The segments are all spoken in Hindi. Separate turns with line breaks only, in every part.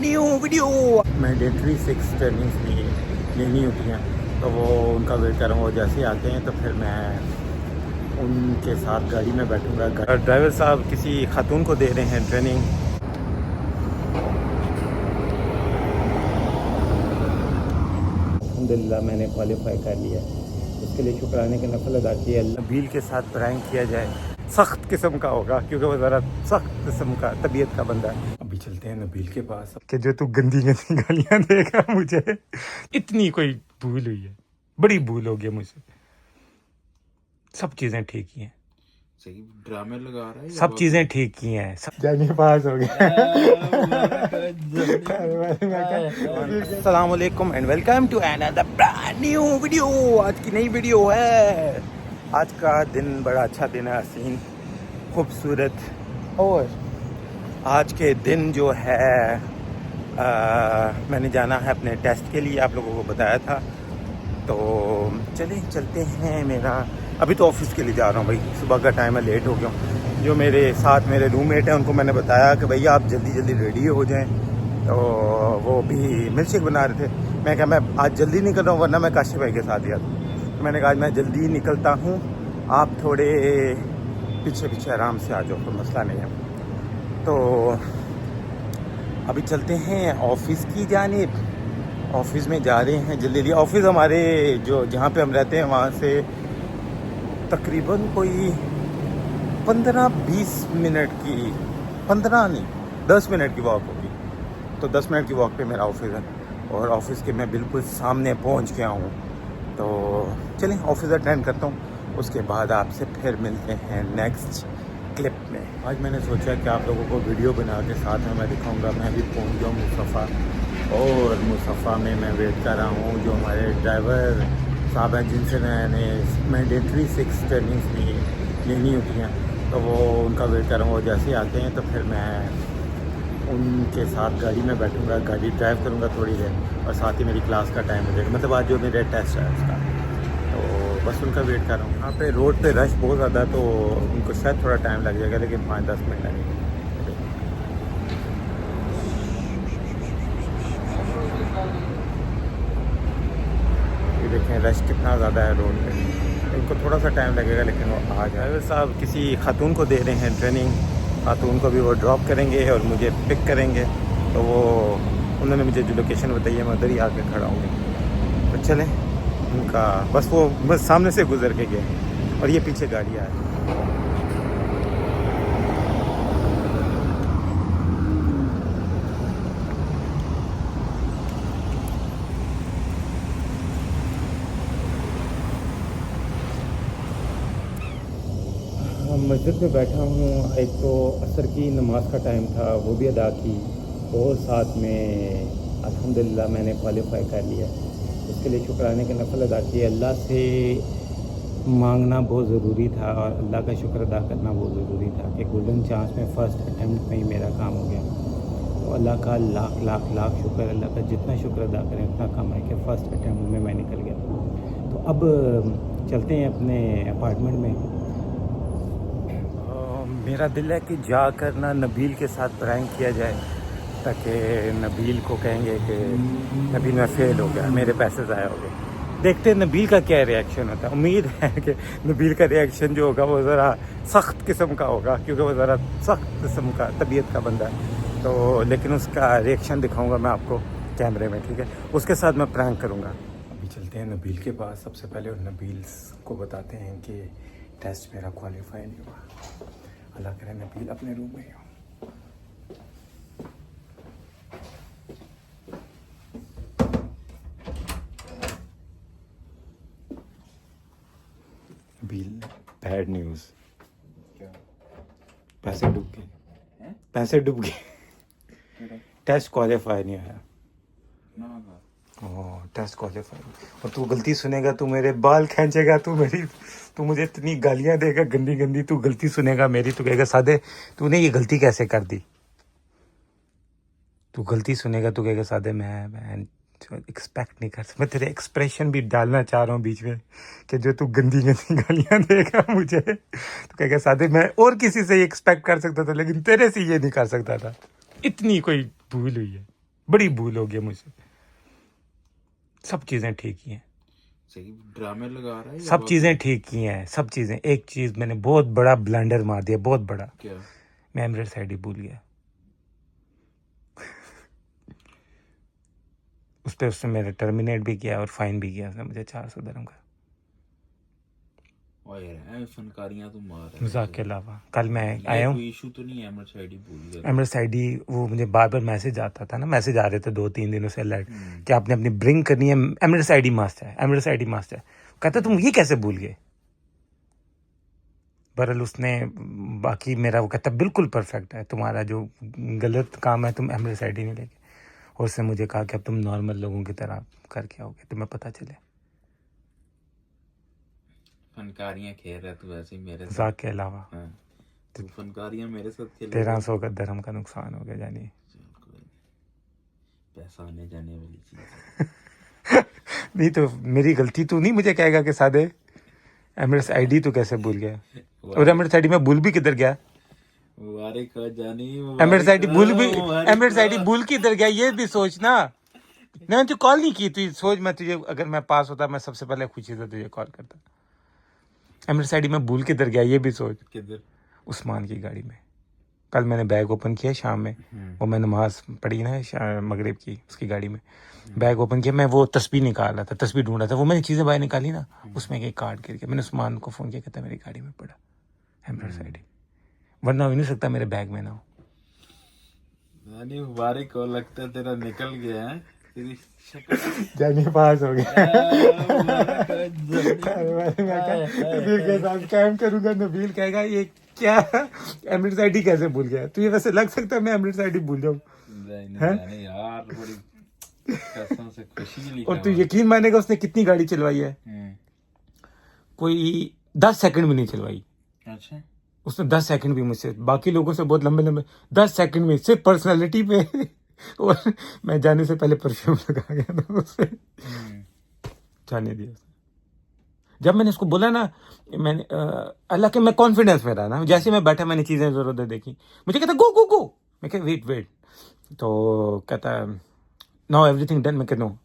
New video. मैंडेटरी 6 ट्रेनिंग्स लेनी होती हैं, तो वो उनका वेट कर रहा हूँ। वो जैसे ही आते हैं तो फिर मैं उनके साथ गाड़ी में बैठूँगा। ड्राइवर साहब किसी खातून को दे रहे हैं ट्रेनिंग। अल्हम्दुलिल्लाह मैंने क्वालिफाई कर लिया है, उसके लिए शुक्राने के नफल अदा किए। नबील के साथ प्रैंक किया जाए, सख्त किस्म का होगा क्योंकि वो ज़रा सख्त किस्म का तबीयत का बंदा है। अभी चलते हैं नबील के पास कि जो तू गंदी गंदी गालियाँ देगा मुझे, इतनी कोई भूल हुई है, बड़ी भूल हो गई मुझसे। सब चीज़ें ठीक ही हैं,
सही ड्रामे लगा रहा है।
सब चीज़ें ठीक ही हैं। सब जाने पास हो गया। अस्सलाम वालेकुम and welcome to another brand new video. आज की नई वीडियो है। आज का दिन बड़ा अच्छा दिन है, हसीन खूबसूरत। और आज के दिन जो है मैंने जाना है अपने टेस्ट के लिए, आप लोगों को बताया था। तो चलिए चलते हैं। मेरा अभी तो ऑफिस के लिए जा रहा हूँ भाई, सुबह का टाइम है, लेट हो गया हूँ। जो मेरे साथ मेरे रूममेट हैं उनको मैंने बताया कि भैया आप जल्दी जल्दी रेडी हो जाएं, तो वो भी मिल्क शेक बना रहे थे। मैं कहा मैं आज जल्दी निकल रहा हूँ वरना मैं काशी भाई के साथ गया था। तो मैंने कहा आज मैं जल्दी निकलता हूँ, आप थोड़े पीछे पीछे आराम से आ जाओ, तो मसला नहीं है। तो अभी चलते हैं ऑफिस की जानिब। ऑफिस में जा रहे हैं जल्दी जल्दी। ऑफिस हमारे जो जहाँ पे हम रहते हैं वहाँ से तकरीबन कोई 15-20 मिनट की, 15 नहीं 10 मिनट की वॉक होगी। तो 10 मिनट की वॉक पे मेरा ऑफिस है और ऑफिस के मैं बिल्कुल सामने पहुँच गया हूँ। तो चलें ऑफिस अटेंड करता हूँ, उसके बाद आपसे फिर मिलते हैं नेक्स्ट क्लिप में। आज मैंने सोचा कि आप लोगों को वीडियो बना के साथ में मैं दिखाऊंगा। मैं भी पहुंच गया मुस्तफ़ा, और मुस्तफ़ा में मैं वेट कर रहा हूँ जो हमारे ड्राइवर साहब हैं जिनसे मैंने मैंडेटरी 6 ट्रेनिंग्स लेनी होती हैं, तो वो उनका वेट कर रहा हूँ। वो जैसे ही आते हैं तो फिर मैं उनके साथ गाड़ी में बैठूँगा, गाड़ी ड्राइव करूँगा थोड़ी देर, और साथ ही मेरी क्लास का टाइम हो जाएगा। मतलब आज जो मेरा टेस्ट है उसका, तो बस उनका वेट कर रहा हूँ। यहाँ पे रोड पे रश बहुत ज़्यादा, तो उनको शायद थोड़ा टाइम लग जाएगा, लेकिन 5-10 मिनट लगेंगे। ये देखें रश कितना ज़्यादा है रोड पे, इनको थोड़ा सा टाइम लगेगा लेकिन वो आ जाए। ड्राइवर साहब किसी खातून को दे रहे हैं ट्रेनिंग, खातून को भी वो ड्रॉप करेंगे और मुझे पिक करेंगे। तो वो उन्होंने मुझे जो लोकेशन बताई है मैं उधर ही आके खड़ा हूँ। तो चलें उनका, बस वो बस सामने से गुजर के गए और ये पीछे गाड़ी आ रही है। मस्जिद में बैठा हूँ। एक तो असर की नमाज का टाइम था, वो भी अदा की, और साथ में अल्हम्दुलिल्लाह मैंने क्वालिफाई कर लिया। उसके लिए शुक्राने के नफल अदा किए। अल्लाह से मांगना बहुत ज़रूरी था और अल्लाह का शुक्र अदा करना बहुत ज़रूरी था कि गोल्डन चांस में फ़र्स्ट अटैम्प्ट में ही मेरा काम हो गया। तो अल्लाह का लाख लाख लाख शुक्र, अल्लाह का जितना शुक्र अदा करें उतना कम है कि फ़र्स्ट अटैम्प्ट में मैं निकल गया। तो अब चलते हैं अपने अपार्टमेंट में। मेरा दिल है कि जाकर ना नबील के साथ प्रैंक किया जाए, ताकि नबील को कहेंगे कि नबील मैं फेल हो गया, मेरे पैसे ज़ाया हो गए। देखते हैं नबील का क्या रिएक्शन होता है। उम्मीद है कि नबील का रिएक्शन जो होगा वो ज़रा सख्त किस्म का होगा क्योंकि वो ज़रा सख्त किस्म का तबीयत का बंदा है। तो लेकिन उसका रिएक्शन दिखाऊंगा मैं आपको कैमरे में, ठीक है। उसके साथ मैं प्रैंक करूँगा। अभी चलते हैं नबील के पास सबसे पहले, और नबील को बताते हैं कि टेस्ट मेरा क्वालिफाई नहीं हुआ। अल्लाह करे नबील अपने रूम में हो। नबील बैड न्यूज़, पैसे डूब गए, पैसे डूब गए, टेस्ट क्वालिफाई नहीं आया। ओह टेस्ट क्वालिफाई, और तू गलती सुनेगा, तू मेरे बाल खींचेगा, तू मुझे इतनी गालियां देगा गंदी गंदी, तू गलती सुनेगा मेरी, तू कहेगा सादे तूने ये गलती कैसे कर दी। तू गलती सुनेगा, तू कहेगा सादे मैं एक्सपेक्ट नहीं कर सकता। मैं तेरे एक्सप्रेशन भी डालना चाह रहा हूँ बीच में कि जो तू गंदी गंदी गालियां देगा मुझे, तो कहेगा सादे मैं और किसी से ये एक्सपेक्ट कर सकता था लेकिन तेरे से ये नहीं कर सकता था। इतनी कोई भूल हुई है। बड़ी भूल हो गई मुझसे। सब चीज़ें ठीक की हैं,
सही ड्रामे लगा रहा है या
सब चीज़ें ठीक की हैं, सब चीज़ें। एक चीज़ मैंने बहुत बड़ा ब्लंडर मार दिया, बहुत बड़ा।
क्या?
मैं एमिरेट्स आईडी भूल गया। उस पर उसने मेरे टर्मिनेट भी किया और फाइन भी किया उसने मुझे 400 दिरहम का।
ओ यार फनकारियां तो मार रहा है।
मजाक के अलावा कल मैं
ये
आया हूँ,
कोई इशू तो नहीं है, एमिरेट्स आईडी भूल गया।
एमिरेट्स आईडी वो मुझे बार बार मैसेज आता था ना, मैसेज आ रहे थे 2-3 दिनों से अलर्ट कि आपने अपनी ब्रिंग करनी है, एमिरेट्स आईडी मस्ट है, एमिरेट्स आईडी मस्ट है। कहता तुम ये कैसे भूल गए? बहरहाल उसने बाकी मेरा वो कहता बिल्कुल परफेक्ट है, तुम्हारा जो गलत काम है तुम एमिरेट्स आईडी नहीं लेके। और उसने मुझे कहा कि अब तुम नॉर्मल लोगों की तरह करके आओगे, तुम्हें पता चले।
फनकारियां खेल रहा तू ऐसे ही मेरे साथ।
मजाक के अलावा
हाँ, तू फनकारियां मेरे साथ खेल
1300 का दिरहम का नुकसान हो गया जानी।
पैसा आने जाने वाली चीज।
नहीं तो मेरी गलती तू नहीं मुझे कहेगा कि सादे एमिरेट्स आईडी तू कैसे भूल गया? और एमिरेट्स आईडी में भूल भी किधर गया? एमिरेट्स आईडी भूल भी, एमिरेट्स आईडी भूल किधर गया ये भी सोचना। मैंने तुझे कॉल नहीं की, तू सोच मैं तुझे अगर मैं पास होता मैं सबसे पहले खुशी से तुझे कॉल करता। एमिरेट्स आईडी में भूल किधर गया ये भी सोच।
किधर?
उस्मान की गाड़ी में। कल मैंने बैग ओपन किया शाम में, वो मैं नमाज पढ़ी ना मगरिब की, उसकी गाड़ी में बैग ओपन किया, मैं वो तस्बीह निकाल रहा था, तस्बीह ढूंढ रहा था, वो मैंने चीज़ें बाहर निकाली ना, उसमें एक कार्ड गिर गया। मैंने उस्मान को फ़ोन किया, कहता मेरी गाड़ी में पड़ा एमिरेट्स आईडी, वरना हो नहीं सकता मेरे बैग में ना हो।
मुबारक हो, लगता है तेरा निकल गया है, तेरी शक्ल
जाने पास हो गया। नबील के साथ कैम करूंगा, नबील कहेगा ये क्या एमिरेट्स आईडी कैसे भूल गया? तुझे वैसे लग सकता है मैं एमिरेट्स आईडी भूल जाऊं?
नहीं यार, बड़ी कसम से खुशी मिली।
और तू यकीन मानेगा उसने कितनी गाड़ी चलवाई है? कोई 10 सेकंड भी नहीं चलवाई।
अच्छा,
उसने 10 सेकंड भी मुझसे, बाकी लोगों से बहुत लंबे लंबे, 10 सेकंड में सिर्फ पर्सनालिटी पे। और मैं जाने से पहले परफ्यूम लगा गया था उससे, जाने दिया उसने। जब मैंने उसको बोला ना, मैंने अल्लाह के मैं कॉन्फिडेंस में रहा ना, जैसे मैं बैठा मैंने चीज़ें इधर उधर देखी, मुझे कहता गो गो गो, मैं कह वेट, तो कहता नाउ एवरीथिंग डन, मैं कहता no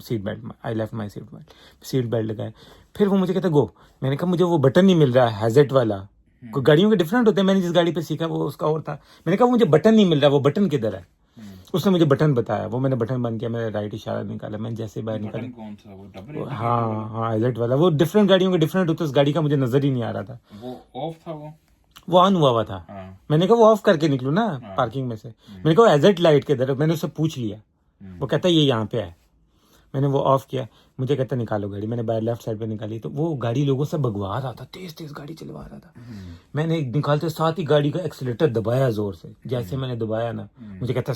seat belt, I left my seat belt लगाए। फिर वो मुझे कहता गो, मैंने कहा मुझे वो बटन नहीं मिल रहा है हैज़ेट वाला, कोई गाड़ियों के डिफरेंट होते हैं, मैंने जिस गाड़ी पे सीखा वो उसका और था, मैंने कहा मुझे बटन नहीं मिल रहा, वो बटन किधर है? उसने मुझे बटन बताया, वो मैंने बटन बंद किया, मैंने राइट इशारा निकाला, मैंने जैसे बाहर निकाला।
कौन सा? वो डबल?
हाँ एजेट वाला, वो डिफरेंट गाड़ियों के डिफरेंट होते, उस गाड़ी का मुझे नजर ही नहीं आ रहा था।
वो ऑफ था,
वो ऑन हुआ था। मैंने कहा वो ऑफ करके निकलूं ना पार्किंग में से, मैंने कहा एजेट लाइट के इधर, मैंने उससे पूछ लिया, वो कहता ये यहाँ पे है, मैंने वो ऑफ किया, मुझे कहता निकालो गाड़ी, मैंने बाहर लेफ्ट साइड पे निकाली, तो वो गाड़ी लोगों से भगवा रहा था, तेज गाड़ी चलवा रहा था। मैंने निकालते साथ ही गाड़ी का एक्सीलेटर दबाया जोर से, जैसे मैंने दबाया ना, मुझे कहता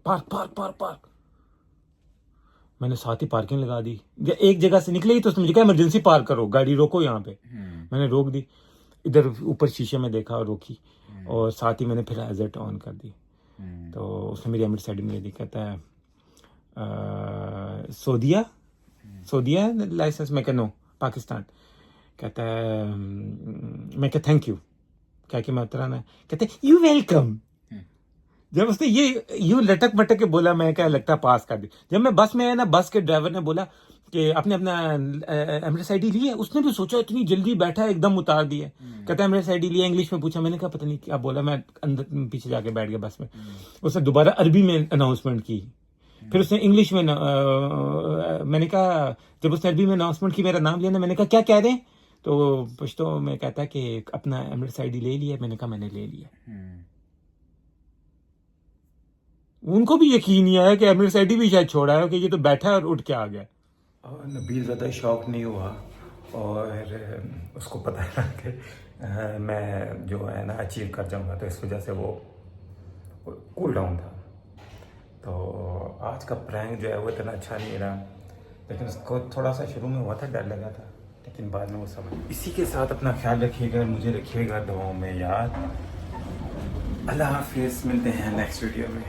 पार्क, मैंने साथ ही पार्किंग लगा दी। एक जगह से निकले ही तो उसने मुझे कहा इमरजेंसी पार्क करो, गाड़ी रोको यहाँ पे। मैंने रोक दी, इधर ऊपर शीशे में देखा और रोकी, और साथ ही मैंने फिर एजेट ऑन कर दी। तो उसने मेरी एमिरेट्स आईडी में दी, कहता है सऊदिया लाइसेंस, मैं कहा नो पाकिस्तान। कहता है मैं कहा थैंक यू, क्या कि मैं उतरा ना, कहते यू वेलकम। जब उसने ये यूं लटक मटक के बोला, मैं क्या लगता पास कर दी। जब मैं बस में आया ना, बस के ड्राइवर ने बोला कि आपने अपना एमिरेट्स आईडी ली है, उसने भी सोचा इतनी जल्दी बैठा है, एकदम उतार दिया। कहता है एमिरेट्स आईडी लिया, इंग्लिश में पूछा, मैंने कहा पता नहीं क्या बोला, मैं अंदर पीछे जाके बैठ गया बस में। उसने दोबारा अरबी में अनाउंसमेंट की, फिर उसने इंग्लिश में मैंने कहा, जब उसने अरबी में अनाउंसमेंट की, मेरा नाम लिया ना, मैंने कहा क्या कह रहे हैं, तो पश्तो में कहता कि अपना एमिरेट्स आईडी ले लिया। मैंने कहा मैंने ले लिया। उनको भी यकीन नहीं आया कि एमिरेट्स आईडी भी शायद छोड़ा है, कि ये तो बैठा है और उठ के आ गया। और नबील ज़्यादा शौक नहीं हुआ, और उसको पता है कि मैं जो है ना अचीव कर जाऊंगा, तो इस वजह से वो कूल डाउन था। तो आज का प्रैंक जो है वो इतना अच्छा नहीं रहा, लेकिन उसको थोड़ा सा शुरू में हुआ था, डर लगा था, लेकिन बाद में वो समझ। इसी के साथ अपना ख्याल रखिएगा, मुझे रखिएगा दुआओं में याद। अल्लाह हाफिज़, मिलते हैं नेक्स्ट वीडियो में।